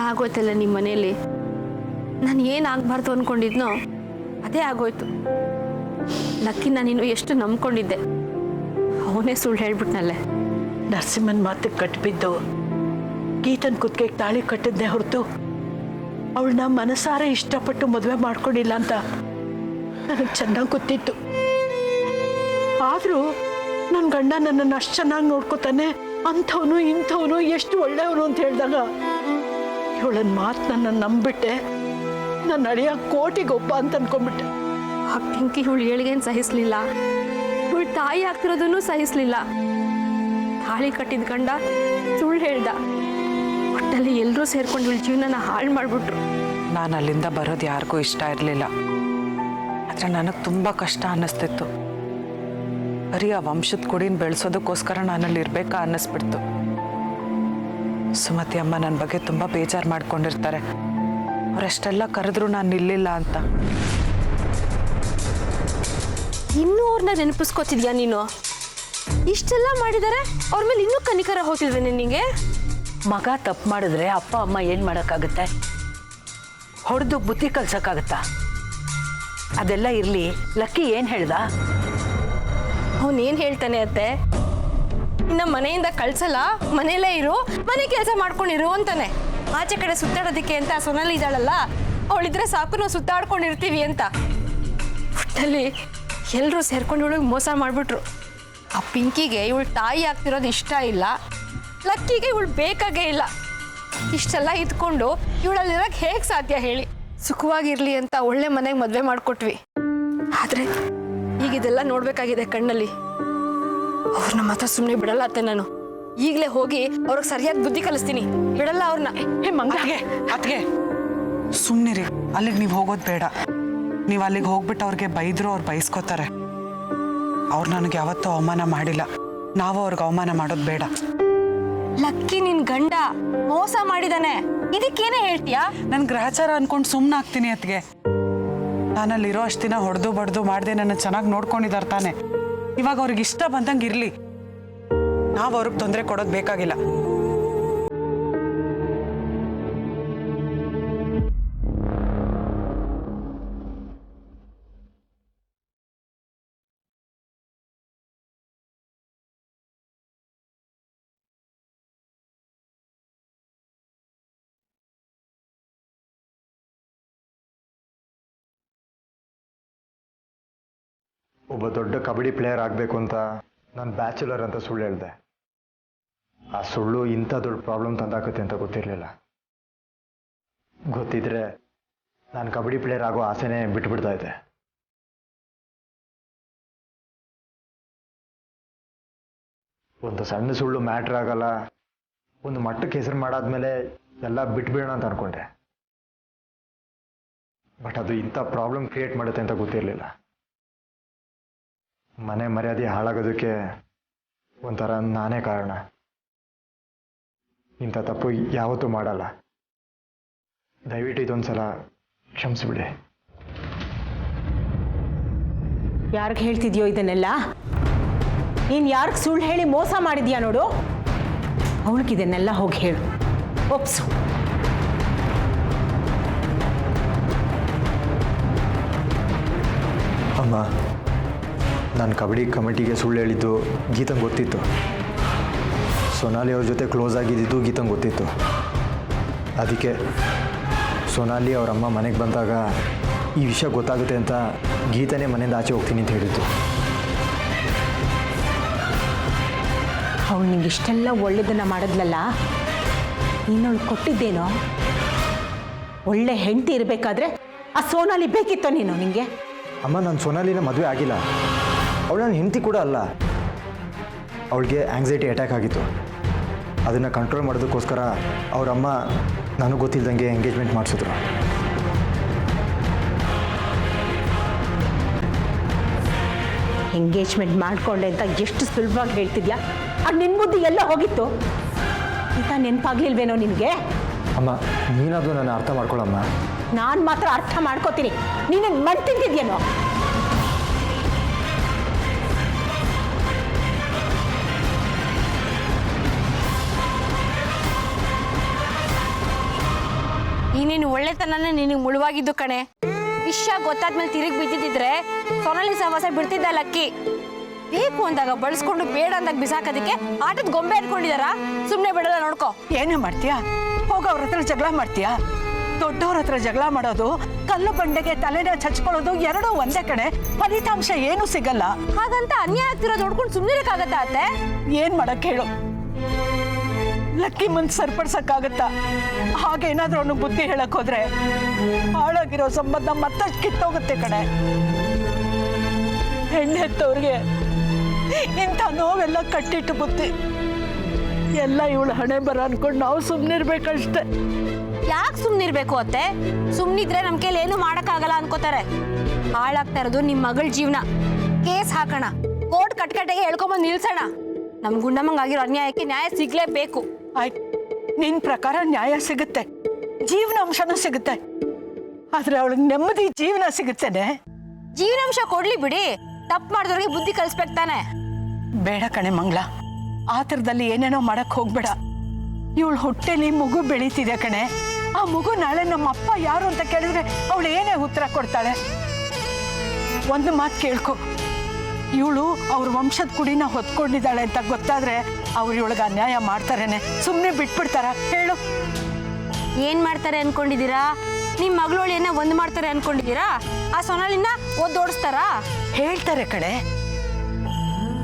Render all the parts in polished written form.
ಆಗೋಯ್ತಲ್ಲ ನಿಮ್ಮ ಮನೆಯಲ್ಲಿ. ನಾನು ಏನಾಗಬಾರ್ದು ಅಂದ್ಕೊಂಡಿದ್ನೋ ಅದೇ ಆಗೋಯ್ತು. ಲಕ್ಕಿ ನಾನಿನ್ನು ಎಷ್ಟು ನಂಬ್ಕೊಂಡಿದ್ದೆ, ಅವನೇ ಸುಳ್ಳು ಹೇಳ್ಬಿಟ್ನಲ್ಲೇ. ನರಸಿಂಹನ್ ಮಾತಿಗೆ ಕಟ್ಟಿಬಿದ್ದು ಗೀತನ್ ಕುತ್ತಿಗೆ ತಾಳಿ ಕಟ್ಟಿದ್ದೆ ಹೊರತು ಅವಳನ್ನ ಮನಸಾರೆ ಇಷ್ಟಪಟ್ಟು ಮದುವೆ ಮಾಡ್ಕೊಂಡಿಲ್ಲ ಅಂತ ನನಗೆ ಚೆನ್ನಾಗಿ ಗೊತ್ತಿತ್ತು. ಆದರೂ ನನ್ನ ಗಂಡ ನನ್ನನ್ನು ಅಷ್ಟು ಚೆನ್ನಾಗಿ ನೋಡ್ಕೊತಾನೆ, ಅಂಥವನು ಇಂಥವನು ಎಷ್ಟು ಒಳ್ಳೆಯವನು ಅಂತ ಹೇಳಿದಾಗ ಇವಳನ್ನ ಮಾತು ನನ್ನ ನಂಬಿಟ್ಟೆ. ನನ್ನ ಅಳಿಯ ಕೋಟಿಗೊಬ್ಬ ಅಂತ ಅನ್ಕೊಂಡ್ಬಿಟ್ಟೆ. ಆ ಪಿಂಕಿ ಇವಳು ಏಳಿಗೆನ್ ಸಹಿಸ್ಲಿಲ್ಲ, ಇವಳು ತಾಯಿ ಆಗ್ತಿರೋದನ್ನು ಸಹಿಸ್ಲಿಲ್ಲ. ತಾಳಿ ಕಟ್ಟಿದ ಗಂಡ ಸುಳ್ಳು ಹೇಳ್ದ. ಒಟ್ಟಲ್ಲಿ ಎಲ್ಲರೂ ಸೇರ್ಕೊಂಡು ಇವಳ ಜೀವನನ ಹಾಳು ಮಾಡಿಬಿಟ್ರು. ನಾನು ಅಲ್ಲಿಂದ ಬರೋದು ಯಾರಿಗೂ ಇಷ್ಟ ಇರಲಿಲ್ಲ. ಆದರೆ ನನಗೆ ತುಂಬ ಕಷ್ಟ ಅನ್ನಿಸ್ತಿತ್ತು. ಬರೀ ಆ ವಂಶದ ಕುಡಿನ ಬೆಳೆಸೋದಕ್ಕೋಸ್ಕರ ನಾನಲ್ಲಿ ಇರಬೇಕಾ ಅನ್ನಿಸ್ಬಿಡ್ತು. ಸುಮತಿ ಅಮ್ಮ ನನ್ನ ಬಗ್ಗೆ ತುಂಬ ಬೇಜಾರು ಮಾಡ್ಕೊಂಡಿರ್ತಾರೆ. ಅವರೆಷ್ಟೆಲ್ಲ ಕರೆದ್ರು ನಾನು ನಿಲ್ಲಿಲ್ಲ ಅಂತ. ಇನ್ನೂ ಅವ್ರನ್ನ ನೆನಪಿಸ್ಕೋತಿದ್ಯಾ ನೀನು? ಇಷ್ಟೆಲ್ಲ ಮಾಡಿದ್ದಾರೆ, ಅವ್ರ ಮೇಲೆ ಇನ್ನೂ ಕನಿಕರ ಹೋಗ್ತಿಲ್ವೇ ನಿನಗೆ? ಮಗ ತಪ್ಪು ಮಾಡಿದ್ರೆ ಅಪ್ಪ ಅಮ್ಮ ಏನು ಮಾಡೋಕ್ಕಾಗುತ್ತೆ? ಹೊಡೆದು ಬುದ್ಧಿ ಕಲ್ಸೋಕ್ಕಾಗತ್ತಾ? ಅದೆಲ್ಲ ಇರಲಿ, ಲಕ್ಕಿ ಏನು ಹೇಳ್ದ? ಅವನೇನು ಹೇಳ್ತಾನೆ ಅತ್ತೆ, ಇನ್ನು ಮನೆಯಿಂದ ಕಳ್ಸಲ್ಲ, ಮನೆಯಲ್ಲೇ ಇರು, ಮನೆ ಕೆಲಸ ಮಾಡ್ಕೊಂಡಿರು ಅಂತಾನೆ. ಆಚೆ ಕಡೆ ಸುತ್ತಾಡೋದಕ್ಕೆ ಅಂತ ಸೊನಾಲಿ ಇದ್ದಾಳಲ್ಲ, ಅವಳಿದ್ರೆ ಸಾಕು ನಾವು ಸುತ್ತಾಡ್ಕೊಂಡಿರ್ತೀವಿ ಅಂತ. ಒಟ್ಟಲ್ಲಿ ಎಲ್ಲರೂ ಸೇರ್ಕೊಂಡು ಇವಳಿಗೆ ಮೋಸ ಮಾಡಿಬಿಟ್ರು. ಆ ಪಿಂಕಿಗೆ ಇವಳು ತಾಯಿ ಆಗ್ತಿರೋದು ಇಷ್ಟ ಇಲ್ಲ, ಲಕ್ಕಿಗೆ ಇವಳು ಬೇಕಾಗೇ ಇಲ್ಲ. ಇಷ್ಟೆಲ್ಲ ಇದ್ಕೊಂಡು ಇವಳಲ್ಲಿರೋಕ್ಕೆ ಹೇಗೆ ಸಾಧ್ಯ ಹೇಳಿ? ಸುಖವಾಗಿರ್ಲಿ ಅಂತ ಒಳ್ಳೆ ಮನೆಗೆ ಮದುವೆ ಮಾಡಿಕೊಟ್ವಿ. ಆದರೆ ಈಗ ಇದೆಲ್ಲ ನೋಡ್ಬೇಕಾಗಿದೆ ಕಣ್ಣಲ್ಲಿ. ಅವ್ರನ್ನ ಮಾತ್ರ ಸುಮ್ಮನೆ ಬಿಡಲ್ಲ ಅತ್ತೆ ನಾನು. ಈಗಲೇ ಹೋಗಿ ಅವ್ರಿಗೆ ಸರಿಯಾದ ಬುದ್ಧಿ ಕಲಿಸ್ತೀನಿ, ಬಿಡಲ್ಲ ಅವ್ರನ್ನ. ಅತ್ಗೆ ಸುಮ್ಮನಿರಿ, ಅಲ್ಲಿಗೆ ನೀವು ಹೋಗೋದು ಬೇಡ. ನೀವು ಅಲ್ಲಿಗೆ ಹೋಗ್ಬಿಟ್ಟು ಅವ್ರಿಗೆ ಬೈದ್ರು ಅವ್ರು ಬೈಸ್ಕೋತಾರೆ. ಅವ್ರು ನನಗೆ ಯಾವತ್ತೂ ಅವಮಾನ ಮಾಡಿಲ್ಲ, ನಾವು ಅವ್ರಿಗೆ ಅವಮಾನ ಮಾಡೋದು ಬೇಡ. ಲಕ್ಕಿ ನಿನ್ ಗಂಡ ಮೋಸ ಮಾಡಿದಾನೆ, ಇದಕ್ಕೇನೇ ಹೇಳ್ತೀಯಾ? ನಾನು ಗ್ರಹಚಾರ ಅನ್ಕೊಂಡು ಸುಮ್ಮನಾಗ್ತೀನಿ ಅತ್ಗೆ. ನಾನಲ್ಲಿರೋ ಅಷ್ಟು ದಿನ ಹೊಡೆದು ಬಡ್ದು ಮಾಡದೆ ನನ್ನ ಚೆನ್ನಾಗಿ ನೋಡ್ಕೊಂಡಿದ್ದಾರೆ ತಾನೆ. ಇವಾಗ ಅವ್ರಿಗೆ ಇಷ್ಟ ಬಂದಂಗೆ ಇರಲಿ, ನಾವು ಅವ್ರಿಗೆ ತೊಂದರೆ ಕೊಡೋದು ಬೇಕಾಗಿಲ್ಲ. ಒಬ್ಬ ದೊಡ್ಡ ಕಬಡ್ಡಿ ಪ್ಲೇಯರ್ ಆಗಬೇಕು ಅಂತ ನಾನು ಬ್ಯಾಚುಲರ್ ಅಂತ ಸುಳ್ಳು ಹೇಳಿದೆ. ಆ ಸುಳ್ಳು ಇಂಥ ದೊಡ್ಡ ಪ್ರಾಬ್ಲಮ್ ತಂದಾಕತ್ತೆ ಅಂತ ಗೊತ್ತಿರಲಿಲ್ಲ. ಗೊತ್ತಿದ್ರೆ ನಾನು ಕಬಡ್ಡಿ ಪ್ಲೇಯರ್ ಆಗೋ ಆಸೆನೇ ಬಿಟ್ಬಿಡ್ತಾ ಇದ್ದೆ. ಒಂದು ಸಣ್ಣ ಸುಳ್ಳು ಮ್ಯಾಟ್ರ್ ಆಗಲ್ಲ, ಒಂದು ಮಟ್ಟಕ್ಕೆ ಹೆಸರು ಮಾಡಾದ್ಮೇಲೆ ಎಲ್ಲ ಬಿಟ್ಬಿಡೋಣ ಅಂತ ಅನ್ಕೊಂಡೆ. ಬಟ್ ಅದು ಇಂಥ ಪ್ರಾಬ್ಲಮ್ ಕ್ರಿಯೇಟ್ ಮಾಡುತ್ತೆ ಅಂತ ಗೊತ್ತಿರಲಿಲ್ಲ. ಮನೆ ಮರ್ಯಾದೆ ಹಾಳಾಗೋದಕ್ಕೆ ಒಂಥರ ನಾನೇ ಕಾರಣ. ಇಂಥ ತಪ್ಪು ಯಾವತ್ತೂ ಮಾಡಲ್ಲ. ದಯವಿಟ್ಟು ಇದೊಂದ್ಸಲ ಕ್ಷಮಿಸ್ಬಿಡಿ. ಯಾರಿಗೆ ಹೇಳ್ತಿದ್ಯೋ ಇದನ್ನೆಲ್ಲ? ನೀನು ಯಾರಿಗೆ ಸುಳ್ಳು ಹೇಳಿ ಮೋಸ ಮಾಡಿದ್ಯಾ ನೋಡು, ಅವಳಿಗಿದನ್ನೆಲ್ಲ ಹೋಗಿ ಹೇಳು, ಒಪ್ಸು. ಅಮ್ಮ, ನಾನು ಕಬಡ್ಡಿ ಕಮಿಟಿಗೆ ಸುಳ್ಳು ಹೇಳಿದ್ದು ಗೀತಂಗೆ ಗೊತ್ತಿತ್ತು. ಸೊನಾಲಿ ಅವ್ರ ಜೊತೆ ಕ್ಲೋಸ್ ಆಗಿದ್ದು ಗೀತಂಗೆ ಗೊತ್ತಿತ್ತು. ಅದಕ್ಕೆ ಸೊನಾಲಿ ಅವರಮ್ಮ ಮನೆಗೆ ಬಂದಾಗ ಈ ವಿಷಯ ಗೊತ್ತಾಗುತ್ತೆ ಅಂತ ಗೀತನೇ ಮನೆಯಿಂದ ಆಚೆ ಹೋಗ್ತೀನಿ ಅಂತ ಹೇಳಿದ್ದು. ಅವಳು ನಿಂಗೆ ಇಷ್ಟೆಲ್ಲ ಒಳ್ಳೆಯದನ್ನು ಮಾಡಿದ್ಲಲ್ಲ, ನೀನು ಅವಳು ಕೊಟ್ಟಿದ್ದೇನೋ? ಒಳ್ಳೆ ಹೆಂಡತಿ ಇರಬೇಕಾದ್ರೆ ಆ ಸೋನಾಲಿ ಬೇಕಿತ್ತೋ ನೀನು ನಿಂಗೆ? ಅಮ್ಮ, ನಾನು ಸೊನಾಲಿನ ಮದುವೆ ಆಗಿಲ್ಲ. ಅವಳು ನನ್ನ ಹೆಂಡತಿ ಕೂಡ ಅಲ್ಲ. ಅವಳಿಗೆ ಆಂಗ್ಸೈಟಿ ಅಟ್ಯಾಕ್ ಆಗಿತ್ತು. ಅದನ್ನು ಕಂಟ್ರೋಲ್ ಮಾಡೋದಕ್ಕೋಸ್ಕರ ಅವರಮ್ಮ ನನಗೆ ಗೊತ್ತಿಲ್ಲದಂಗೆ ಎಂಗೇಜ್ಮೆಂಟ್ ಮಾಡಿಸಿದ್ರು. ಎಂಗೇಜ್ಮೆಂಟ್ ಮಾಡಿಕೊಂಡೆ ಅಂತ ಎಷ್ಟು ಸುಲಭವಾಗಿ ಹೇಳ್ತಿದ್ಯಾ? ಅದು ನಿನ್ನ ಬುದ್ಧಿ ಎಲ್ಲ ಹೋಗಿತ್ತು ಈಗ ನೆನಪಾಗ್ಲಿಲ್ವೇನೋ ನಿನಗೆ? ಅಮ್ಮ, ನೀನಾದರೂ ನನ್ನ ಅರ್ಥ ಮಾಡ್ಕೊಳ್ಳಮ್ಮ. ನಾನು ಮಾತ್ರ ಅರ್ಥ ಮಾಡ್ಕೋತೀನಿ, ನೀನು ಮಣ್ಣು ತಿಂತಿದ್ಯೇನೋ? ನಿನ್ನ ಒಳ್ಳೆತನನೇ ನಿನಗೆ ಮುಳುವಾಗಿದ್ದು ಕಣೆ. ವಿಷಯ ಗೊತ್ತಾದ್ಮೇಲೆ ತಿರುಗಿ ಬಿದ್ದಿದ್ರೆ ಸೊನಾಲಿ ಸಮಸ್ಯೆ ಬಿಡ್ತಿದ್ದ ಲಕ್ಕಿ. ಬೇಕು ಅಂದಾಗ ಬಳಸ್ಕೊಂಡು ಬೇಡ ಅಂದಾಗ ಬಿಸಾಕೋದಕ್ಕೆ ಆಟದ ಗೊಂಬೆ ಇಟ್ಕೊಂಡಿದಾರ. ಸುಮ್ಮನೆ ಬಿಡಲ್ಲ ನೋಡ್ಕೋ. ಏನೇ ಮಾಡ್ತೀಯಾ? ಹೋಗ ಅವ್ರ ಹತ್ರ ಜಗಳ ಮಾಡ್ತೀಯಾ? ದೊಡ್ಡವ್ರ ಹತ್ರ ಜಗಳ ಮಾಡೋದು, ಕಲ್ಲು ಬಂಡೆಗೆ ತಲೆನ ಚಚ್ಕೊಳ್ಳೋದು ಎರಡೂ ಒಂದೇ ಕಡೆ. ಫಲಿತಾಂಶ ಏನು ಸಿಗಲ್ಲ. ಹಾಗಂತ ಅನ್ಯಾಯ ಆಗ್ತಿರೋದು ನೋಡ್ಕೊಂಡು ಸುಮ್ಮನಿರಕ್ಕಾಗತ್ತಾ ಅತ್ತೆ? ಏನ್ ಮಾಡಕ್ ಹೇಳು? ಲಕ್ಕಿ ಮುಂದೆ ಸರಿಪಡ್ಸಕ್ಕಾಗತ್ತಾ? ಹಾಗೇನಾದ್ರೂ ಅವನು ಬುದ್ಧಿ ಹೇಳಕ್ ಹೋದ್ರೆ ಹಾಳಾಗಿರೋ ಸಂಬಂಧ ಮತ್ತಷ್ಟು ಕಿತ್ತೋಗುತ್ತೆ ಕಣೆ. ಹೆಣ್ಣೆತ್ತವ್ರಿಗೆ ಇಂಥ ನೋವೆಲ್ಲ ಕಟ್ಟಿಟ್ಟು ಬುದ್ಧಿ ಎಲ್ಲ ಇವಳು ಹಣೆ ಬರ ಅನ್ಕೊಂಡು ನಾವು ಸುಮ್ಮನಿರ್ಬೇಕಷ್ಟೆ. ಯಾಕೆ ಸುಮ್ಮನಿರ್ಬೇಕು ಅತ್ತೆ? ಸುಮ್ಮನಿದ್ರೆ ನಮ್ಮ ಕೈಲಿ ಏನು ಮಾಡೋಕ್ಕಾಗಲ್ಲ ಅನ್ಕೋತಾರೆ. ಹಾಳಾಗ್ತಾ ಇರೋದು ನಿಮ್ಮ ಮಗಳ ಜೀವನ. ಕೇಸ್ ಹಾಕೋಣ, ಕೋರ್ಟ್ ಕಟ್ಕಟ್ಟೆಗೆ ಹೇಳ್ಕೊಂಬಂದು ನಿಲ್ಸೋಣ. ನಮ್ಮ ಗುಂಡಮ್ಮಂಗಾಗಿರೋ ಅನ್ಯಾಯಕ್ಕೆ ನ್ಯಾಯ ಸಿಗ್ಲೇಬೇಕು. ಆಯ್ತು, ನಿನ್ ಪ್ರಕಾರ ನ್ಯಾಯ ಸಿಗುತ್ತೆ, ಜೀವನಾಂಶನೂ ಸಿಗುತ್ತೆ. ಆದ್ರೆ ಅವಳಿಗೆ ನೆಮ್ಮದಿ ಜೀವನ ಸಿಗುತ್ತೇನೆ? ಜೀವನಾಂಶ ಕೊಡ್ಲಿ ಬಿಡಿ, ತಪ್ಪು ಮಾಡಿದವ್ರಿಗೆ ಬುದ್ಧಿ ಕಲಿಸ್ಬೇಕು ತಾನೆ. ಬೇಡ ಕಣೆ ಮಂಗಳ, ಆ ಥರದಲ್ಲಿ ಏನೇನೋ ಮಾಡಕ್ ಹೋಗ್ಬೇಡ. ಇವಳು ಹೊಟ್ಟೆಲಿ ಮಗು ಬೆಳೀತಿದೆ ಕಣೆ. ಆ ಮಗು ನಾಳೆ ನಮ್ಮ ಅಪ್ಪ ಯಾರು ಅಂತ ಕೇಳಿದ್ರೆ ಅವಳು ಏನೇ ಉತ್ತರ ಕೊಡ್ತಾಳೆ? ಒಂದು ಮಾತು ಕೇಳ್ಕೊ, ಇವಳು ಅವ್ರ ವಂಶದ ಕುಡಿನ ಹೊತ್ಕೊಂಡಿದ್ದಾಳೆ ಅಂತ ಗೊತ್ತಾದ್ರೆ ಅವ್ರು ಇವಳಿಗೆ ಅನ್ಯಾಯ ಮಾಡ್ತಾರೇನೆ, ಸುಮ್ಮನೆ ಬಿಟ್ಬಿಡ್ತಾರ ಹೇಳು? ಏನ್ ಮಾಡ್ತಾರೆ ಅನ್ಕೊಂಡಿದ್ದೀರಾ? ನಿಮ್ ಮಗಳೋಳು ಏನೋ ಒಂದ್ ಮಾಡ್ತಾರೆ ಅನ್ಕೊಂಡಿದ್ದೀರಾ? ಆ ಸೊನಾಲಿನ ಓಡಿಸ್ತಾರಾ? ಹೇಳ್ತಾರೆ ಕಣೆ.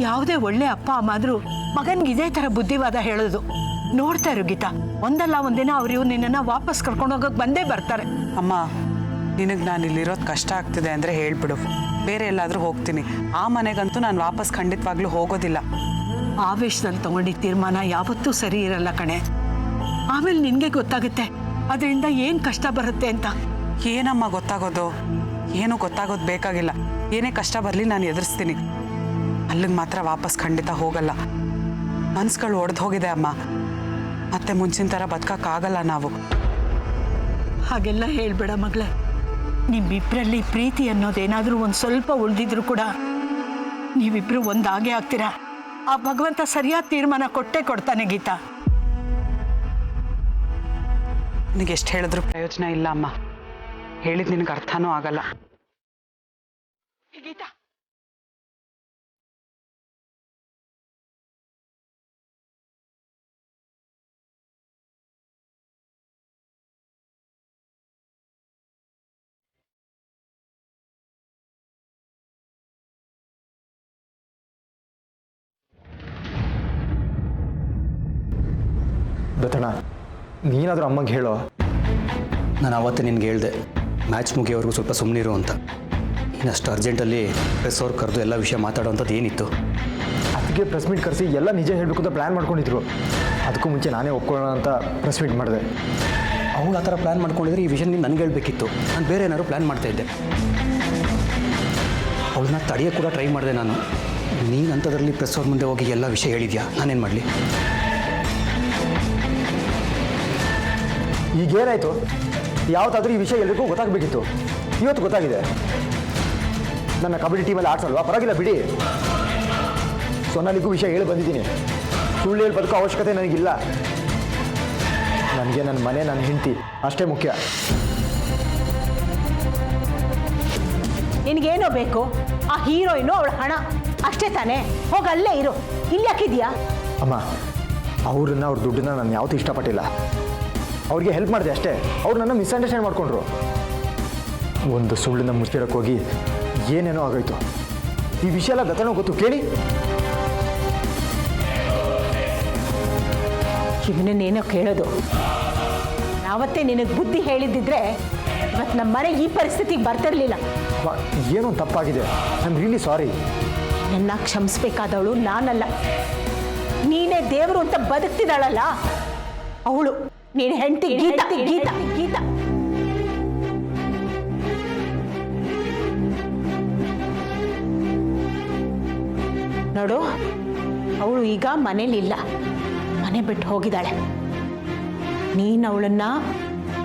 ಯಾವುದೇ ಒಳ್ಳೆ ಅಪ್ಪ ಅಮ್ಮಾದ್ರೂ ಮಗನ್ಗೆ ಇದೇ ತರ ಬುದ್ಧಿವಾದ ಹೇಳೋದು. ನೋಡ್ತಾ ಇರು ಗೀತಾ, ಒಂದಲ್ಲ ಒಂದಿನ ಅವ್ರು ನಿನ್ನನ್ನ ವಾಪಸ್ ಕರ್ಕೊಂಡು ಹೋಗಕ್ ಬಂದೇ ಬರ್ತಾರೆ. ಅಮ್ಮ, ನಿನಗೆ ನಾನು ಇಲ್ಲಿರೋದು ಕಷ್ಟ ಆಗ್ತಿದೆ ಅಂದರೆ ಹೇಳ್ಬಿಡು, ಬೇರೆ ಎಲ್ಲಾದರೂ ಹೋಗ್ತೀನಿ. ಆ ಮನೆಗಂತೂ ನಾನು ವಾಪಸ್ ಖಂಡಿತವಾಗ್ಲೂ ಹೋಗೋದಿಲ್ಲ. ಆವೇಶದಲ್ಲಿ ತಗೊಂಡಿದ್ದ ತೀರ್ಮಾನ ಯಾವತ್ತೂ ಸರಿ ಇರಲ್ಲ ಕಣೆ. ಆಮೇಲೆ ನಿನ್ಗೆ ಗೊತ್ತಾಗುತ್ತೆ ಅದರಿಂದ ಏನ್ ಕಷ್ಟ ಬರುತ್ತೆ ಅಂತ. ಏನಮ್ಮ ಗೊತ್ತಾಗೋದು? ಏನು ಗೊತ್ತಾಗೋದು ಬೇಕಾಗಿಲ್ಲ. ಏನೇ ಕಷ್ಟ ಬರಲಿ ನಾನು ಎದುರಿಸ್ತೀನಿ. ಅಲ್ಲಿಗೆ ಮಾತ್ರ ವಾಪಸ್ ಖಂಡಿತ ಹೋಗಲ್ಲ. ಮನ್ಸುಗಳು ಒಡೆದು ಹೋಗಿದೆ ಅಮ್ಮ. ಮತ್ತೆ ಮುಂಚಿನ ಥರ ಬದುಕಕ್ಕಾಗಲ್ಲ ನಾವು. ಹಾಗೆಲ್ಲ ಹೇಳ್ಬೇಡ ಮಗಳೇ. ನಿಮ್ಮಿಬ್ಬರಲ್ಲಿ ಪ್ರೀತಿ ಅನ್ನೋದೇನಾದ್ರೂ ಒಂದು ಸ್ವಲ್ಪ ಉಳಿದಿದ್ರು ಕೂಡ ನೀವಿಬ್ರು ಒಂದಾಗೆ ಆಗ್ತೀರಾ. ಆ ಭಗವಂತ ಸರಿಯಾದ ತೀರ್ಮಾನ ಕೊಟ್ಟೇ ಕೊಡ್ತಾನೆ ಗೀತಾ. ನಿನಗೆ ಎಷ್ಟು ಹೇಳಿದ್ರು ಪ್ರಯೋಜನ ಇಲ್ಲ ಅಮ್ಮ. ಹೇಳಿದ್ ನಿನಗೆ ಅರ್ಥನೂ ಆಗಲ್ಲ. ಗೀತಾ, ದತ್ತಣ್ಣ, ನೀನಾದರೂ ಅಮ್ಮಗೆ ಹೇಳೋ. ನಾನು ಆವತ್ತು ನಿನ್ಗೆ ಹೇಳಿದೆ ಮ್ಯಾಚ್ ಮುಗಿಯೋವರೆಗೂ ಸ್ವಲ್ಪ ಸುಮ್ಮನಿರು ಅಂತ. ಇನ್ನಷ್ಟು ಅರ್ಜೆಂಟಲ್ಲಿ ಪ್ರೆಸ್ ಅವ್ರು ಕರೆದು ಎಲ್ಲ ವಿಷಯ ಮಾತಾಡೋವಂಥದ್ದು ಏನಿತ್ತು? ಅದಕ್ಕೆ ಪ್ರೆಸ್ ಮೀಟ್ ಕರೆಸಿ ಎಲ್ಲ ನಿಜ ಹೇಳಬೇಕು ಅಂತ ಪ್ಲ್ಯಾನ್ ಮಾಡ್ಕೊಂಡಿದ್ರು. ಅದಕ್ಕೂ ಮುಂಚೆ ನಾನೇ ಒಪ್ಕೊಳ್ಳೋಣ ಅಂತ ಪ್ರೆಸ್ ಮೀಟ್ ಮಾಡಿದೆ. ಅವ್ಳು ಆ ಥರ ಪ್ಲ್ಯಾನ್ ಮಾಡ್ಕೊಂಡಿದ್ರೆ ಈ ವಿಷಯ ನೀನು ನನಗೆ ಹೇಳಬೇಕಿತ್ತು. ನಾನು ಬೇರೆ ಏನಾದ್ರು ಪ್ಲ್ಯಾನ್ ಮಾಡ್ತಾಯಿದ್ದೆ. ಅವಳನ್ನ ತಡೆಯೋಕ್ಕೆ ಕೂಡ ಟ್ರೈ ಮಾಡಿದೆ ನಾನು. ನೀನು ಅಂಥದ್ರಲ್ಲಿ ಪ್ರೆಸ್ ಅವ್ರ ಮುಂದೆ ಹೋಗಿ ಎಲ್ಲ ವಿಷಯ ಹೇಳಿದ್ಯಾ, ನಾನೇನು ಮಾಡಲಿ? ಈಗೇನಾಯಿತು? ಯಾವತ್ತಾದ್ರೂ ಈ ವಿಷಯ ಎಲ್ರಿಗೂ ಗೊತ್ತಾಗಬೇಕಿತ್ತು. ಇವತ್ತು ಗೊತ್ತಾಗಿದೆ. ನನ್ನ ಕಬಡ್ಡಿ ಟೀಮಲ್ಲಿ ಆಡ್ಸಲ್ವಾ? ಪರವಾಗಿಲ್ಲ ಬಿಡಿ. ಸೊನಾಲಿಗೂ ವಿಷಯ ಹೇಳಿ ಬಂದಿದ್ದೀನಿ. ಸುಳ್ಳು ಹೇಳಿ ಬದುಕೋ ಅವಶ್ಯಕತೆ ನನಗಿಲ್ಲ. ನನಗೆ ನನ್ನ ಮನೆ, ನನ್ನ ಹೆಂಡತಿ ಅಷ್ಟೇ ಮುಖ್ಯ. ನಿನಗೇನೋ ಬೇಕು? ಆ ಹೀರೋಯಿನು ಅವಳ ಹಣ ಅಷ್ಟೇ ತಾನೇ? ಹೋಗಿ ಅಲ್ಲೇ ಇರು. ಇಲ್ಲಿ ಯಾಕಿದ್ಯಾ? ಅಮ್ಮ, ಅವ್ರನ್ನ ಅವ್ರ ದುಡ್ಡನ್ನ ನಾನು ಯಾವತ್ತೂ ಇಷ್ಟಪಟ್ಟಿಲ್ಲ. ಅವ್ರಿಗೆ ಹೆಲ್ಪ್ ಮಾಡಿದೆ ಅಷ್ಟೇ. ಅವ್ರು ನನ್ನ ಮಿಸ್ಅಂಡರ್ಸ್ಟ್ಯಾಂಡ್ ಮಾಡ್ಕೊಂಡ್ರು. ಒಂದು ಸುಳ್ಳನ್ನ ಮುಚ್ಚಿಡಕ್ಕೆ ಹೋಗಿ ಏನೇನೋ ಆಗೋಯ್ತು. ಈ ವಿಷಯ ಎಲ್ಲ ದತ್ತನೋ ಗೊತ್ತು, ಕೇಳಿ. ಇವನನ್ನೇನೋ ಕೇಳೋದು. ಯಾವತ್ತೇ ನಿನಗೆ ಬುದ್ಧಿ ಹೇಳಿದ್ದಿದ್ರೆ ಇವತ್ತು ನಮ್ಮ ಮನೆ ಈ ಪರಿಸ್ಥಿತಿಗೆ ಬರ್ತಿರ್ಲಿಲ್ಲ. ಏನೋ ತಪ್ಪಾಗಿದೆ. I am really sorry. ನನ್ನ ಕ್ಷಮಿಸ್ಬೇಕಾದವಳು ನಾನಲ್ಲ, ನೀನೇ ದೇವರು ಅಂತ ಬದುಕ್ತಿದ್ದಾಳಲ್ಲ ಅವಳು. ನೀನು ಹೆಂಡತಿ ಗೀತಾ. ಗೀತಾ ಗೀತಾ ನೋಡು, ಅವಳು ಈಗ ಮನೇಲಿಲ್ಲ, ಮನೆ ಬಿಟ್ಟು ಹೋಗಿದ್ದಾಳೆ. ನೀನು ಅವಳನ್ನ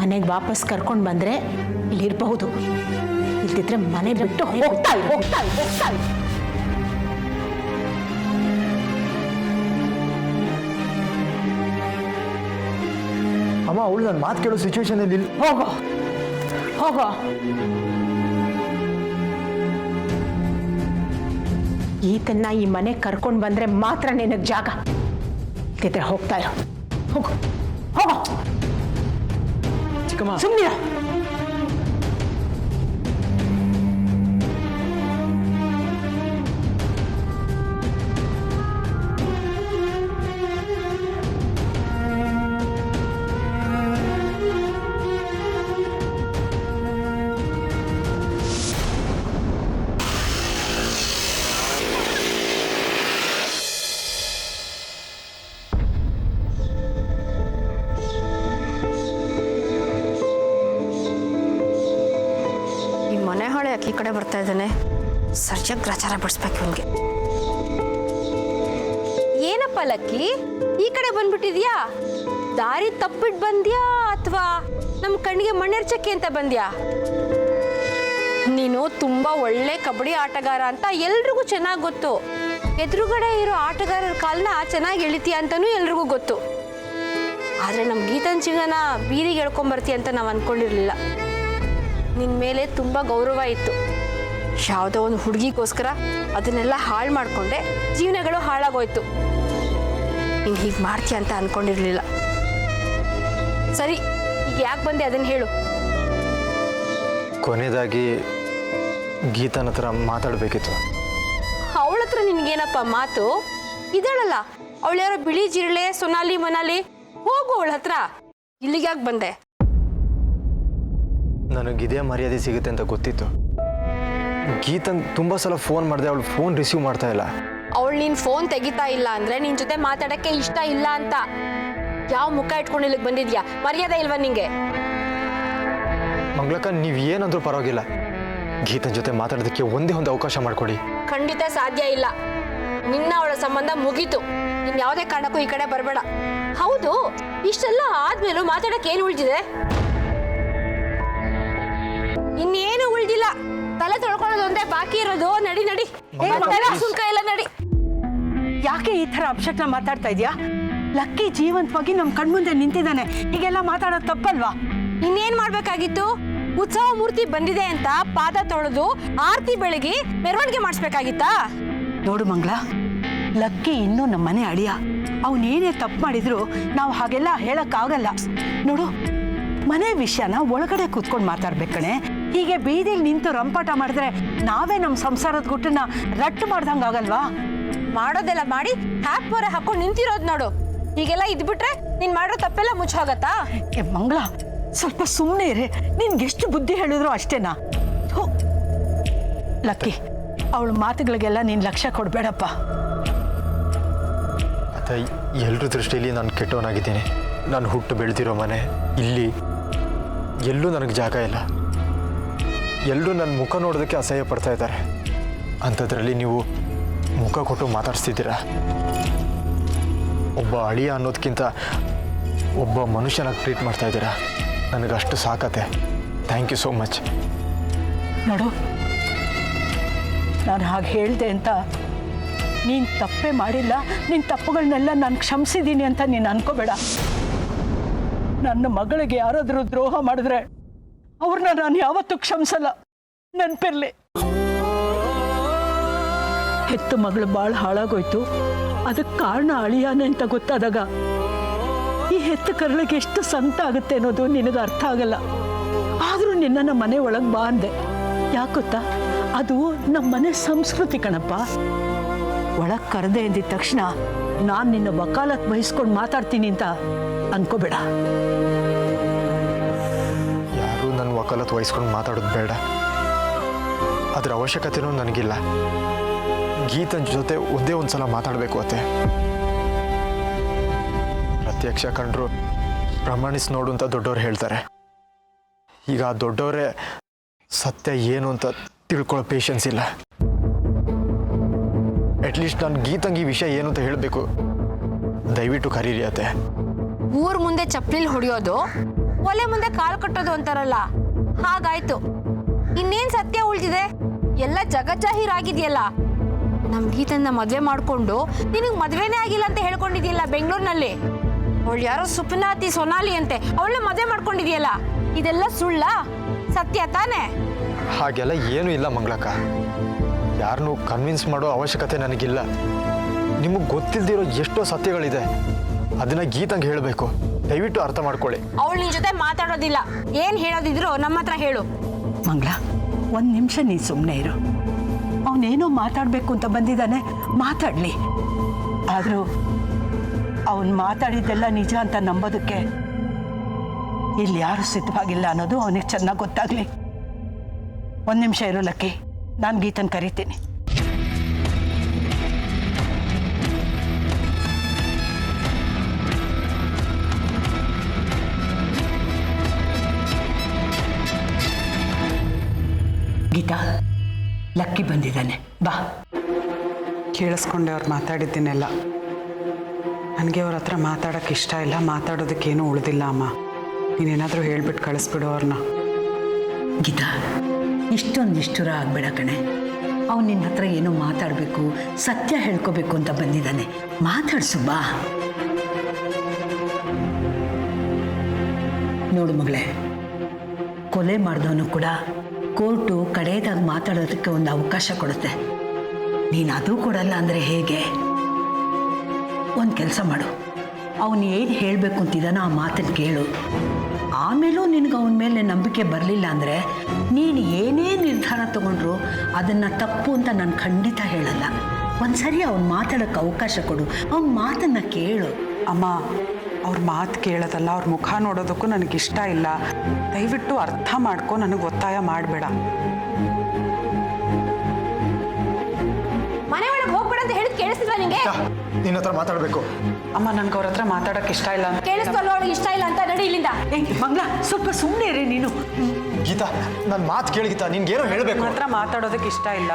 ಮನೆಗೆ ವಾಪಸ್ ಕರ್ಕೊಂಡು ಬಂದರೆ ಇಲ್ಲಿರಬಹುದು. ಇಲ್ದಿದ್ರೆ ಮನೆ ಬಿಟ್ಟು ಹೋಗ್ತಾ ಇರು. ಅಮ್ಮ ಅವಳು ನನ್ನ ಮಾತು ಕೇಳೋ ಸಿಚುವೇಶನಲ್ಲಿ ಇಲ್ಲ. ಹೋಗೋ ಹೋಗೋ. ಈತನ್ನ ಈ ಮನೆ ಕರ್ಕೊಂಡು ಬಂದ್ರೆ ಮಾತ್ರ ನಿನಗೆ ಜಾಗ. ಇದ್ರೆ ಹೋಗ್ತಾ ಇರೋ. ಹೋಗೋ ಹೋಗೋ. ಚಿಕ್ಕಮ್ಮ ಸುಮ್ಮನೆ ಮನೆ ಹಾಳೆ ಯಾಕೆ ಈ ಕಡೆ ಬರ್ತಾ ಇದ್ದಾನೆ? ಸರ್ಜಾಗಿ ಗ್ರಾಚಾರ ಬಿಡಿಸ್ಬೇಕು ಇವನಿಗೆ. ಏನಪ್ಪ ಲಕ್ಕಿ, ಈ ಕಡೆ ಬಂದ್ಬಿಟ್ಟಿದ್ಯಾ? ದಾರಿ ತಪ್ಪಿಟ್ಟು ಬಂದ್ಯಾ ಅಥವಾ ನಮ್ಮ ಕಣ್ಣಿಗೆ ಮಣ್ಣೆರ್ಚಕ್ಕೆ ಅಂತ ಬಂದ್ಯಾ? ನೀನು ತುಂಬಾ ಒಳ್ಳೆ ಕಬಡ್ಡಿ ಆಟಗಾರ ಅಂತ ಎಲ್ರಿಗೂ ಚೆನ್ನಾಗಿ ಗೊತ್ತು. ಎದುರುಗಡೆ ಇರೋ ಆಟಗಾರರ ಕಾಲನ್ನ ಚೆನ್ನಾಗಿ ಎಳಿತೀಯ ಅಂತನೂ ಎಲ್ರಿಗೂ ಗೊತ್ತು. ಆದ್ರೆ ನಮ್ಮ ಗೀತನ್ ಚಿಗನ ಬೀದಿಗೆ ಎಳ್ಕೊಂಬರ್ತೀಯ ಅಂತ ನಾವು ಅಂದ್ಕೊಂಡಿರ್ಲಿಲ್ಲ. ನಿನ್ನ ಮೇಲೆ ತುಂಬ ಗೌರವ ಇತ್ತು. ಯಾವುದೋ ಒಂದು ಹುಡುಗಿಗೋಸ್ಕರ ಅದನ್ನೆಲ್ಲ ಹಾಳು ಮಾಡಿಕೊಂಡೆ, ಜೀವನಗಳು ಹಾಳಾಗೋಯ್ತು. ನೀನು ಹೀಗೆ ಮಾಡ್ತೀಯ ಅಂತ ಅಂದ್ಕೊಂಡಿರಲಿಲ್ಲ. ಸರಿ, ಈಗ ಯಾಕೆ ಬಂದೆ ಅದನ್ನು ಹೇಳು. ಕೊನೆಯದಾಗಿ ಗೀತನ ಹತ್ರ ಮಾತಾಡಬೇಕಿತ್ತು. ಅವಳ ಹತ್ರ ನಿನಗೇನಪ್ಪ ಮಾತು? ಇದಳಲ್ಲ ಅವಳು ಯಾರೋ ಬಿಳಿ ಜಿರಳೆ ಸೊನಾಲಿ ಮನಾಲಿ, ಹೋಗು ಅವಳ ಹತ್ರ. ಇಲ್ಲಿಗೆ ಯಾಕೆ ಬಂದೆ? ನನಗಿದೇ ಮರ್ಯಾದೆ ಸಿಗುತ್ತೆ ಅಂತ ಗೊತ್ತಿತ್ತು. ಗೀತನ್ ತುಂಬ ಸಲ ಫೋನ್ ಮಾಡಿದೆ, ಅವಳು ಫೋನ್ ರಿಸೀವ್ ಮಾಡ್ತಾ ಇಲ್ಲ. ಅವಳು ನೀನು ಫೋನ್ ತೆಗಿತಾ ಇಲ್ಲ ಅಂದರೆ ನಿನ್ನ ಜೊತೆ ಮಾತಾಡೋಕ್ಕೆ ಇಷ್ಟ ಇಲ್ಲ ಅಂತ. ಯಾವ ಮುಖ ಇಟ್ಕೊಂಡು ಇಲ್ಲಿಗೆ ಬಂದಿದ್ಯಾ? ಮರ್ಯಾದೆ ಇಲ್ವಾ ನಿಂಗೆ? ಮಂಗಳಕ್ಕ, ನೀವು ಏನಂದ್ರೂ ಪರವಾಗಿಲ್ಲ, ಗೀತನ್ ಜೊತೆ ಮಾತಾಡೋದಕ್ಕೆ ಒಂದೇ ಒಂದು ಅವಕಾಶ ಮಾಡಿಕೊಡಿ. ಖಂಡಿತ ಸಾಧ್ಯ ಇಲ್ಲ. ನಿನ್ನ ಅವಳ ಸಂಬಂಧ ಮುಗೀತು. ನೀನು ಯಾವುದೇ ಕಾರಣಕ್ಕೂ ಈ ಕಡೆ ಬರಬೇಡ. ಹೌದು, ಇಷ್ಟೆಲ್ಲ ಆದ್ಮೇಲೂ ಮಾತಾಡಕ್ಕೆ ಏನು ಉಳಿದಿದೆ? ಇನ್ನೇನು ಉಳಿದಿಲ್ಲ. ತಲೆ ತೊಳ್ಕೊಳ್ಳೋದು ಒಂದೇ ಬಾಕಿ ಇರೋದು. ನಡಿ ನಡಿ, ಸುಂಕ ಎಲ್ಲ ನಡಿ. ಯಾಕೆ ಈ ಥರ ಅಪಶಕ್ನ ಮಾತಾಡ್ತಾ ಇದೆಯಾ? ಲಕ್ಕಿ ಜೀವಂತವಾಗಿ ನಮ್ಮ ಕಣ್ಮುಂದೆ ನಿಂತಿದ್ದಾನೆ, ಹೀಗೆಲ್ಲ ಮಾತಾಡೋದು ತಪ್ಪಲ್ವಾ? ಇನ್ನೇನ್ ಮಾಡ್ಬೇಕಾಗಿತ್ತು? ಉತ್ಸವ ಮೂರ್ತಿ ಬಂದಿದೆ ಅಂತ ಪಾದ ತೊಳೆದು ಆರತಿ ಬೆಳಗಿ ಮೆರವಣಿಗೆ ಮಾಡಿಸ್ಬೇಕಾಗಿತ್ತಾ? ನೋಡು ಮಂಗಳ, ಲಕ್ಕಿ ಇನ್ನೂ ನಮ್ಮ ಮನೆ ಅಳಿಯ. ಅವನೇನೇ ತಪ್ಪು ಮಾಡಿದ್ರು ನಾವು ಹಾಗೆಲ್ಲ ಹೇಳಕ್ಕಾಗಲ್ಲ. ನೋಡು, ಮನೆ ವಿಷಯನ ಒಳಗಡೆ ಕೂತ್ಕೊಂಡು ಮಾತಾಡ್ಬೇಕಣೆ. ಹೀಗೆ ಬೀದಿಲಿ ನಿಂತು ರಂಪಾಟ ಮಾಡಿದ್ರೆ ನಾವೇ ನಮ್ಮ ಸಂಸಾರದ ಗುಟ್ಟನ್ನ ರಟ್ಟು ಮಾಡ್ದಂಗಾಗಲ್ವಾ? ಮಾಡೋದೆಲ್ಲ ಮಾಡಿ ಹ್ಯಾಪ್ ಬರೆ ಹಾಕೊಂಡು ನಿಂತಿರೋದು ನೋಡು. ಹೀಗೆಲ್ಲ ಇದ್ಬಿಟ್ರೆ ನೀನ್ ಮಾಡೋ ತಪ್ಪೆಲ್ಲ ಮುಚ್ಚೋಗತ್ತಾ? ಮಂಗಳ, ಸ್ವಲ್ಪ ಸುಮ್ಮನೆ ಇರೇ. ನಿನ್ಗೆಷ್ಟು ಬುದ್ಧಿ ಹೇಳಿದ್ರು ಅಷ್ಟೇನಾ? ಥು. ಲಕ್ಕಿ, ಅವಳ ಮಾತುಗಳಿಗೆಲ್ಲ ನೀನು ಲಕ್ಷ್ಯ ಕೊಡಬೇಡಪ್ಪ. ಅದ ಎಲ್ಲರ ದೃಷ್ಟಿಯಲ್ಲಿ ನಾನು ಕೆಟ್ಟವನಾಗಿದ್ದೀನಿ. ನಾನು ಹುಟ್ಟು ಬೆಳೆದಿರೋ ಮನೆ ಇಲ್ಲಿ, ಎಲ್ಲೂ ನನಗೆ ಜಾಗ ಇಲ್ಲ. ಎಲ್ಲರೂ ನನ್ನ ಮುಖ ನೋಡೋದಕ್ಕೆ ಅಸಹ್ಯ ಪಡ್ತಾ ಇದ್ದಾರೆ. ಅಂಥದ್ರಲ್ಲಿ ನೀವು ಮುಖ ಕೊಟ್ಟು ಮಾತಾಡಿಸ್ತಿದ್ದೀರಾ. ಒಬ್ಬ ಅಳಿಯ ಅನ್ನೋದಕ್ಕಿಂತ ಒಬ್ಬ ಮನುಷ್ಯನಾಗಿ ಟ್ರೀಟ್ ಮಾಡ್ತಾ ಇದ್ದೀರಾ. ನನಗಷ್ಟು ಸಾಕತ್ತೆ. Thank you so much. ನೋಡು, ನಾನು ಹಾಗೆ ಹೇಳಿದೆ ಅಂತ ನೀನು ತಪ್ಪೇ ಮಾಡಿಲ್ಲ. ನಿನ್ನ ತಪ್ಪುಗಳನ್ನೆಲ್ಲ ನಾನು ಕ್ಷಮಿಸಿದ್ದೀನಿ ಅಂತ ನೀನು ಅನ್ಕೋಬೇಡ. ನನ್ನ ಮಗಳಿಗೆ ಯಾರಾದರೂ ದ್ರೋಹ ಮಾಡಿದ್ರೆ ಅವ್ರನ್ನ ನಾನು ಯಾವತ್ತೂ ಕ್ಷಮಿಸಲ್ಲ, ನೆನಪಿರ್ಲಿ. ಹೆತ್ತು ಮಗಳು ಭಾಳ ಹಾಳಾಗೋಯ್ತು, ಅದಕ್ಕೆ ಕಾರಣ ಅಳಿಯಾನೆ ಅಂತ ಗೊತ್ತಾದಾಗ ಈ ಹೆತ್ತು ಕರಳಿಗೆ ಎಷ್ಟು ಸಂತ ಆಗುತ್ತೆ ಅನ್ನೋದು ನಿನಗೆ ಅರ್ಥ ಆಗಲ್ಲ. ಆದರೂ ನಿನ್ನನ್ನು ಮನೆ ಒಳಗೆ ಬಾ ಅಂದೆ. ಯಾಕೆ ಗೊತ್ತಾ? ಅದು ನಮ್ಮ ಮನೆ ಸಂಸ್ಕೃತಿ ಕಣಪ್ಪ. ಒಳಗೆ ಕರೆದೆ ಅಂದಿದ ತಕ್ಷಣ ನಾನು ನಿನ್ನ ವಕಾಲತ್ ವಹಿಸ್ಕೊಂಡು ಮಾತಾಡ್ತೀನಿ ಅಂತ ಅನ್ಕೋಬೇಡ. ಯಾರೂ ನನ್ನ ವಕಾಲತ್ ವಹಿಸ್ಕೊಂಡು ಮಾತಾಡೋದು ಬೇಡ. ಅದರ ಅವಶ್ಯಕತೆನೂ ನನಗಿಲ್ಲ. ಗೀತನ ಜೊತೆ ಒಂದೇ ಒಂದು ಸಲ ಮಾತಾಡಬೇಕು ಅತ್ತೆ. ಪ್ರತ್ಯಕ್ಷ ಕಂಡ್ರು ಪ್ರಮಾಣಿಸಿ ನೋಡು ಅಂತ ದೊಡ್ಡವ್ರು ಹೇಳ್ತಾರೆ. ಈಗ ಆ ದೊಡ್ಡವರೇ ಸತ್ಯ ಏನು ಅಂತ ತಿಳ್ಕೊಳ್ಳೋ ಪೇಷನ್ಸ್ ಇಲ್ಲ. ಅಟ್ಲೀಸ್ಟ್ ನಾನು ಗೀತಂಗೆ ಈ ವಿಷಯ ಏನು ಅಂತ ಹೇಳಬೇಕು. ದಯವಿಟ್ಟು ಕರೀರಿ ಅತ್ತೆ. ಊರ್ ಮುಂದೆ ಚಪ್ಪಲಿಲ್ ಹೊಡೆಯೋದು, ಒಲೆ ಮುಂದೆ ಕಾಲು ಕಟ್ಟೋದು ಅಂತಾರಲ್ಲ, ಹಾಗಾಯ್ತು. ಇನ್ನೇನ್ ಸತ್ಯ ಉಳಿದಿದೆ? ಎಲ್ಲ ಜಗಜ್ಜಾಹೀರಾಗಿದೆಯಲ್ಲ. ನಮ್ ಗೀತನ್ನ ಮದ್ವೆ ಮಾಡ್ಕೊಂಡು ನಿನಗ್ ಮದ್ವೆನೇ ಆಗಿಲ್ಲ ಅಂತ ಹೇಳ್ಕೊಂಡಿದ್ಯಲ್ಲ ಬೆಂಗಳೂರಿನಲ್ಲಿ. ಅವಳು ಯಾರೋ ಸುಪ್ನಾತಿ ಸೊನಾಲಿ ಅಂತೆ, ಅವಳನ್ನ ಮದುವೆ ಮಾಡ್ಕೊಂಡಿದ್ಯಲ್ಲ, ಇದೆಲ್ಲ ಸುಳ್ಳ? ಸತ್ಯ ತಾನೇ? ಹಾಗೆಲ್ಲ ಏನೂ ಇಲ್ಲ ಮಂಗಳಕ್ಕ. ಯಾರನ್ನೂ ಕನ್ವಿನ್ಸ್ ಮಾಡೋ ಅವಶ್ಯಕತೆ ನನಗಿಲ್ಲ. ನಿಮಗೆ ಗೊತ್ತಿಲ್ದಿರೋ ಎಷ್ಟೋ ಸತ್ಯಗಳಿದೆ, ಅದನ್ನ ಗೀತಂಗೆ ಹೇಳಬೇಕು. ದಯವಿಟ್ಟು ಅರ್ಥ ಮಾಡ್ಕೊಳ್ಳಿ. ಅವಳು ನಿನ್ ಜೊತೆ ಮಾತಾಡೋದಿಲ್ಲ. ಏನ್ ಹೇಳೋದಿದ್ರು ನಮ್ಮ ಹತ್ರ ಹೇಳು. ಮಂಗಳ, ಒಂದು ನಿಮಿಷ ನೀ ಸುಮ್ಮನೆ ಇರು. ಅವನೇನೋ ಮಾತಾಡಬೇಕು ಅಂತ ಬಂದಿದ್ದಾನೆ, ಮಾತಾಡಲಿ. ಆದರೂ ಅವನು ಮಾತಾಡಿದ್ದೆಲ್ಲ ನಿಜ ಅಂತ ನಂಬೋದಕ್ಕೆ ಇಲ್ಲಿ ಯಾರು ಸಿದ್ಧವಾಗಿಲ್ಲ ಅನ್ನೋದು ಅವನಿಗೆ ಚೆನ್ನಾಗಿ ಗೊತ್ತಾಗಲಿ. ಒಂದು ನಿಮಿಷ ಇರೋ ಲಕ್ಕಿ, ನಾನು ಗೀತನ್ ಕರಿತೀನಿ. ಗೀತಾ, ಲಕ್ಕಿ ಬಂದಿದ್ದಾನೆ, ಬಾ. ಕೇಳಿಸ್ಕೊಂಡೆ ಅವ್ರು ಮಾತಾಡಿದ್ದೀನೆಲ್ಲ. ನನಗೆ ಅವ್ರ ಹತ್ರ ಮಾತಾಡೋಕ್ಕೆ ಇಷ್ಟ ಇಲ್ಲ, ಮಾತಾಡೋದಕ್ಕೇನೂ ಉಳಿದಿಲ್ಲ ಅಮ್ಮ. ನೀನೇನಾದರೂ ಹೇಳ್ಬಿಟ್ಟು ಕಳಿಸ್ಬಿಡು ಅವ್ರನ್ನ. ಗೀತಾ, ಇಷ್ಟೊಂದು ನಿಷ್ಠುರ ಆಗ್ಬೇಡ ಕಣೆ. ಅವನು ನಿನ್ನ ಹತ್ರ ಏನೋ ಮಾತಾಡಬೇಕು, ಸತ್ಯ ಹೇಳ್ಕೋಬೇಕು ಅಂತ ಬಂದಿದ್ದಾನೆ. ಮಾತಾಡ್ಸು, ಬಾ. ನೋಡು ಮಗಳೇ, ಕೊಲೆ ಮಾಡಿದವನು ಕೂಡ ಕೋರ್ಟು ಕಡೆಯದಾಗಿ ಮಾತಾಡೋದಕ್ಕೆ ಒಂದು ಅವಕಾಶ ಕೊಡುತ್ತೆ. ನೀನು ಅದು ಕೊಡಲ್ಲ ಅಂದರೆ ಹೇಗೆ? ಒಂದು ಕೆಲಸ ಮಾಡು, ಅವನು ಏನು ಹೇಳಬೇಕು ಅಂತಿದ್ದಾನೋ ಆ ಮಾತನ್ನು ಕೇಳು. ಆಮೇಲೂ ನಿನಗೆ ಅವನ ಮೇಲೆ ನಂಬಿಕೆ ಬರಲಿಲ್ಲ ಅಂದರೆ ನೀನು ಏನೇ ನಿರ್ಧಾರ ತಗೊಂಡ್ರು ಅದನ್ನು ತಪ್ಪು ಅಂತ ನಾನು ಖಂಡಿತ ಹೇಳಲ್ಲ. ಒಂದ್ಸರಿ ಅವನು ಮಾತಾಡೋಕ್ಕೆ ಅವಕಾಶ ಕೊಡು, ಅವನ ಮಾತನ್ನು ಕೇಳು. ಅಮ್ಮ, ಅವ್ರ ಮಾತು ಕೇಳೋದಲ್ಲ, ಅವ್ರ ಮುಖ ನೋಡೋದಕ್ಕೂ ನನಗಿಷ್ಟ ಇಲ್ಲ. ದಯವಿಟ್ಟು ಅರ್ಥ ಮಾಡ್ಕೊ, ನನಗೆ ಒತ್ತಾಯ ಮಾಡಬೇಡ. ಮನೆ ಒಳಗೆ ಹೋಗ್ಬೇಡ ಅಂತ ಹೇಳಿದ್ ಕೇಳಿಸ್ತಿಲ್ವಾ ನಿಂಗೆ? ನಿನ್ನ ಹತ್ರ ಮಾತಾಡಬೇಕು. ಅಮ್ಮ, ನನಗೆ ಅವ್ರ ಹತ್ರ ಮಾತಾಡೋಕ್ಕೆ ಇಷ್ಟ ಇಲ್ಲ ಅಂತ. ಕೇಳಿಸ್ಕೊಳ್ಳೋ, ಅವಳಿಗೆ ಇಷ್ಟ ಇಲ್ಲ ಅಂತ ನಡಿ ಇಲ್ಲಿಂದ. ಮಂಗಳ, ಸ್ವಲ್ಪ ಸುಮ್ಮನೆ ಇರಿ ನೀನು. ಗೀತಾ, ನನ್ನ ಮಾತು ಕೇಳಿ ಗೀತಾ, ನಿನ್ಗೇನೋ ಹೇಳಬೇಕು. ನನ್ನ ಹತ್ರ ಮಾತಾಡೋದಕ್ಕೆ ಇಷ್ಟ ಇಲ್ಲ.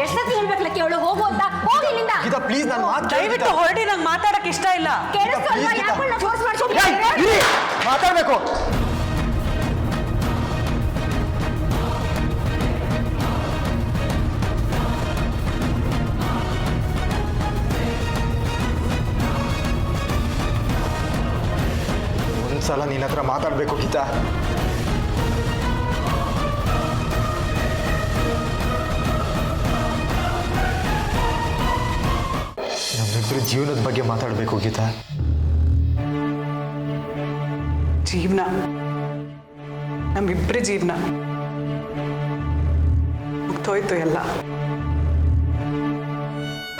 ಎಷ್ಟೊತ್ತಿ ಹೇಳ್ಬೇಕು ಲಕ್ಕಿ, ಅವಳು ಹೋಗು ಅಂತ. ಹೋಗಿ ಇಲ್ಲಿಂದ. ಗೀತಾ ಪ್ಲೀಸ್, ನನ್ನ ಮಾತು ದಯವಿಟ್ಟು ಹೊರಡಿ, ನಂಗೆ ಮಾತಾಡೋಕ್ಕೆ ಇಷ್ಟ ಇಲ್ಲ. ಕೇಳಿಸ್ಕೊಳ್ಳೋ, ಯಾಕನ್ನ ಫೋರ್ಸ್ ಮಾಡ್ಕೊಂಡು ಮಾತಾಡಬೇಕು. ಒಂದ್ಸಲ ನಿನ್ನ ಹತ್ರ ಮಾತಾಡಬೇಕು ಗೀತಾ. ನಮ್ಮಿಬ್ಬರ ಜೀವನದ ಬಗ್ಗೆ ಮಾತಾಡಬೇಕು ಗೀತಾ. ಜೀವನ, ನಮ್ಮಿಬ್ಬರ ಜೀವನ ಮುಗ್ದೋಯ್ತು ಎಲ್ಲ.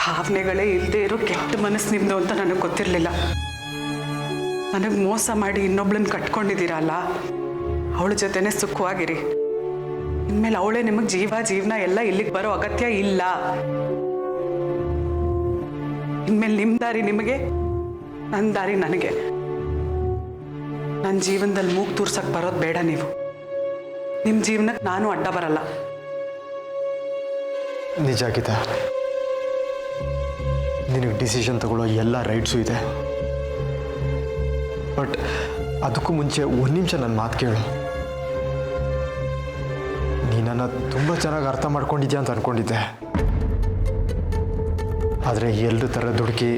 ಭಾವನೆಗಳೇ ಇಲ್ಲದೆ ಇರೋ ಕೆಟ್ಟ ಮನಸ್ಸು ನಿಮ್ದು ಅಂತ ನನಗೆ ಗೊತ್ತಿರಲಿಲ್ಲ. ನನಗೆ ಮೋಸ ಮಾಡಿ ಇನ್ನೊಬ್ಳನ್ನ ಕಟ್ಕೊಂಡಿದ್ದೀರಲ್ಲ, ಅವಳ ಜೊತೆನೆ ಸುಖವಾಗಿರಿ. ಇನ್ಮೇಲೆ ಅವಳೇ ನಿಮಗೆ ಜೀವನ ಎಲ್ಲ ಇಲ್ಲಿಗೆ ಬರೋ ಅಗತ್ಯ ಇಲ್ಲ. ಇನ್ಮೇಲೆ ನಿಮ್ಮ ದಾರಿ ನಿಮಗೆ, ನನ್ನ ದಾರಿ ನನಗೆ. ನನ್ನ ಜೀವನದಲ್ಲಿ ಮೂಗು ತೂರ್ಸಕ್ಕೆ ಬರೋದು ಬೇಡ ನೀವು. ನಿಮ್ಮ ಜೀವನಕ್ಕೆ ನಾನು ಅಡ್ಡ ಬರಲ್ಲ. ನಿಜ ಗೀತಾ, ನಿನಗೆ ಡಿಸಿಷನ್ ತಗೊಳ್ಳೋ ಎಲ್ಲ ರೈಟ್ಸು ಇದೆ. ಬಟ್ ಅದಕ್ಕೂ ಮುಂಚೆ ಒಂದು ನಿಮಿಷ ನನ್ನ ಮಾತು ಕೇಳು. ನೀನನ್ನು ತುಂಬ ಚೆನ್ನಾಗಿ ಅರ್ಥ ಮಾಡ್ಕೊಂಡಿದ್ಯಾ ಅಂತ ಅಂದ್ಕೊಂಡಿದ್ದೆ. ಆದರೆ ಎಲ್ಲರ ಥರ ದುಡುಕಿ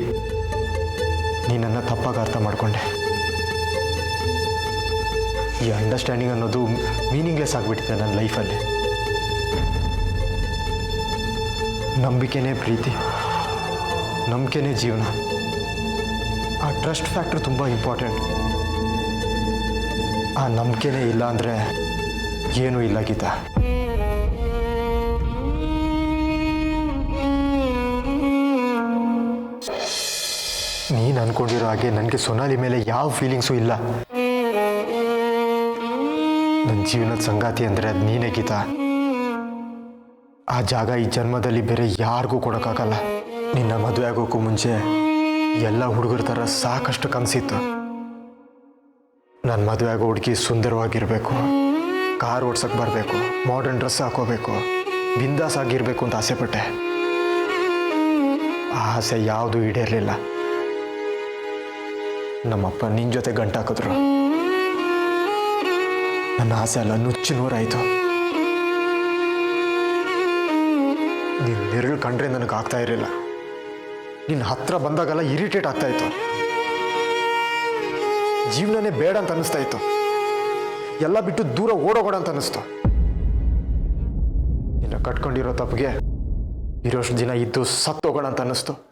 ನೀನನ್ನು ತಪ್ಪಾಗಿ ಅರ್ಥ ಮಾಡಿಕೊಂಡೆ. ಈ ಅಂಡರ್ಸ್ಟ್ಯಾಂಡಿಂಗ್ ಅನ್ನೋದು ಮೀನಿಂಗ್ಲೆಸ್ ಆಗಿಬಿಟ್ಟಿದೆ ನನ್ನ ಲೈಫಲ್ಲಿ. ನಂಬಿಕೆನೇ ಪ್ರೀತಿ, ನಂಬಿಕೆನೇ ಜೀವನ. ಆ ಟ್ರಸ್ಟ್ ಫ್ಯಾಕ್ಟ್ರ್ ತುಂಬ ಇಂಪಾರ್ಟೆಂಟ್. ಆ ನಂಬಿಕೆನೇ ಇಲ್ಲ ಅಂದರೆ ಏನೂ ಇಲ್ಲ ಗೀತಾ. ನೀನು ಅನ್ಕೊಂಡಿರೋ ಹಾಗೆ ನನಗೆ ಸೊನಾಲಿ ಮೇಲೆ ಯಾವ ಫೀಲಿಂಗ್ಸು ಇಲ್ಲ. ನನ್ನ ಜೀವನದ ಸಂಗಾತಿ ಅಂದರೆ ಅದು ನೀನೇ ಗೀತಾ. ಆ ಜಾಗ ಈ ಜನ್ಮದಲ್ಲಿ ಬೇರೆ ಯಾರಿಗೂ ಕೊಡೋಕ್ಕಾಗಲ್ಲ. ನಿನ್ನ ಮದುವೆ ಆಗೋಕ್ಕೂ ಮುಂಚೆ ಎಲ್ಲ ಹುಡುಗರ ಥರ ಸಾಕಷ್ಟು ಕನಸಿತ್ತು. ನನ್ನ ಮದುವೆ ಆಗೋ ಹುಡುಗಿ ಸುಂದರವಾಗಿರಬೇಕು, ಕಾರ್ ಓಡ್ಸಕ್ಕೆ ಬರಬೇಕು, ಮಾಡರ್ನ್ ಡ್ರೆಸ್ ಹಾಕೋಬೇಕು, ಬಿಂದಾಸ್ ಆಗಿರಬೇಕು ಅಂತ ಆಸೆಪಟ್ಟೆ. ಆ ಆಸೆ ಯಾವುದೂ ಈಡೇರಲಿಲ್ಲ. ನಮ್ಮಪ್ಪ ನಿನ್ನ ಜೊತೆ ಗಂಟಾಕಿದ್ರು. ನನ್ನ ಆಸೆ ಎಲ್ಲ ನುಚ್ಚು ನೂರಾಯಿತು. ನಿನ್ನ ನೆರಳು ಕಂಡ್ರೆ ನನಗೆ ಆಗ್ತಾ ಇರಲಿಲ್ಲ. ನಿನ್ನ ಹತ್ರ ಬಂದಾಗೆಲ್ಲ ಇರಿಟೇಟ್ ಆಗ್ತಾ ಇತ್ತು. ಜೀವನನೇ ಬೇಡ ಅಂತ ಅನ್ನಿಸ್ತಾ ಇತ್ತು. ಎಲ್ಲ ಬಿಟ್ಟು ದೂರ ಓಡೋಗೋಣ ಅಂತ ಅನ್ನಿಸ್ತು. ಇನ್ನು ಕಟ್ಕೊಂಡಿರೋ ತಪ್ಪಿಗೆ ಇರೋಷ್ಟು ದಿನ ಇದ್ದು ಸತ್ತೋಗೋಣ ಅಂತ ಅನ್ನಿಸ್ತು.